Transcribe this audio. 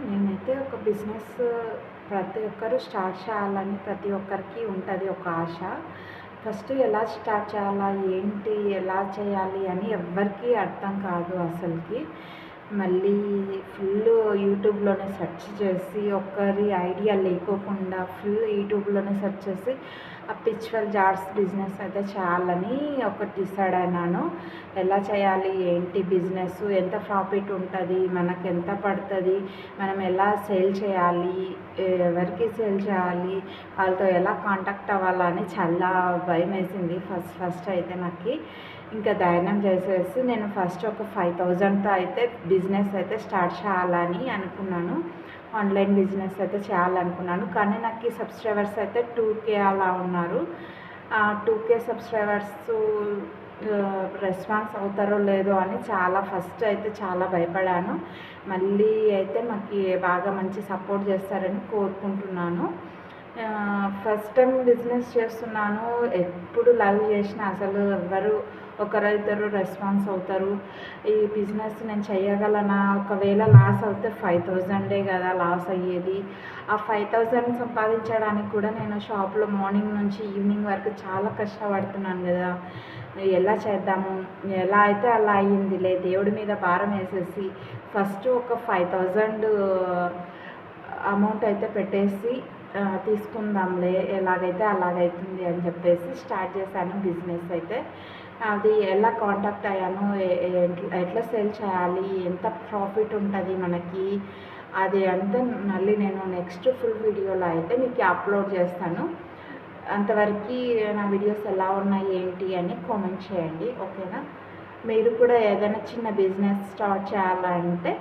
నేనైతే ఒక బిజినెస్ ప్రతి ఒక్కరు స్టార్ట్ చేయాలని ప్రతి ఒక్కరికి ఉంటుంది ఒక ఆశ. ఫస్ట్ ఎలా స్టార్ట్ చేయాలా, ఏంటి, ఎలా చేయాలి అని ఎవ్వరికీ అర్థం కాదు అసలుకి. మళ్ళీ ఫుల్ యూట్యూబ్లోనే సెర్చ్ చేసి ఒక్కరి ఐడియా లేకోకుండా ఫుల్ యూట్యూబ్లోనే సెర్చ్ చేసి ఆ పిచ్వల్ జార్స్ బిజినెస్ అయితే చేయాలని ఒకటి డిసైడ్ అయినాను. ఎలా చేయాలి, ఏంటి బిజినెస్, ఎంత ప్రాఫిట్ ఉంటుంది, మనకు ఎంత పడుతుంది, మనం ఎలా సేల్ చేయాలి, ఎవరికి సేల్ చేయాలి, వాళ్ళతో ఎలా కాంటాక్ట్ అవ్వాలని చాలా భయం వేసింది ఫస్ట్ అయితే నాకు. ఇంకా ధైర్యం చేసేసి నేను ఫస్ట్ ఒక 5,000తో అయితే బిజినెస్ అయితే స్టార్ట్ చేయాలని అనుకున్నాను. ఆన్లైన్ బిజినెస్ అయితే చేయాలనుకున్నాను. కానీ నాకు సబ్స్క్రైబర్స్ అయితే 2K అలా ఉన్నారు. 2K సబ్స్క్రైబర్స్ రెస్పాన్స్ అవుతారో లేదో అని ఫస్ట్ అయితే చాలా భయపడాను. మళ్ళీ అయితే మాకు బాగా మంచి సపోర్ట్ చేస్తారని కోరుకుంటున్నాను. ఫస్ట్ టైం బిజినెస్ చేస్తున్నాను. ఎప్పుడు లైవ్ చేసినా అసలు ఎవ్వరు ఒకరిద్దరు రెస్పాన్స్ అవుతారు. ఈ బిజినెస్ నేను చేయగలనా, ఒకవేళ లాస్ అవుతే 5,000 కదా లాస్ అయ్యేది. ఆ 5,000 సంపాదించడానికి కూడా నేను షాప్లో మార్నింగ్ నుంచి ఈవినింగ్ వరకు చాలా కష్టపడుతున్నాను కదా. ఎలా చేద్దాము, ఎలా అయితే అలా అయ్యిందిలే, దేవుడి మీద భారం వేసేసి ఫస్ట్ ఒక 5,000 అమౌంట్ అయితే పెట్టేసి తీసుకుందాంలే, ఎలాగైతే అలాగైతుంది అని చెప్పేసి స్టార్ట్ చేశాను బిజినెస్ అయితే. అది ఎలా కాంటాక్ట్ అయ్యాను, ఎట్లా సేల్ చేయాలి, ఎంత ప్రాఫిట్ ఉంటుంది మనకి, అది అంతా మళ్ళీ నేను నెక్స్ట్ ఫుల్ వీడియోలో అయితే మీకు అప్లోడ్ చేస్తాను. అంతవరకు నా వీడియోస్ ఎలా ఉన్నాయి ఏంటి అని కామెంట్ చేయండి, ఓకేనా. మీరు కూడా ఏదైనా చిన్న బిజినెస్ స్టార్ట్ చేయాలంటే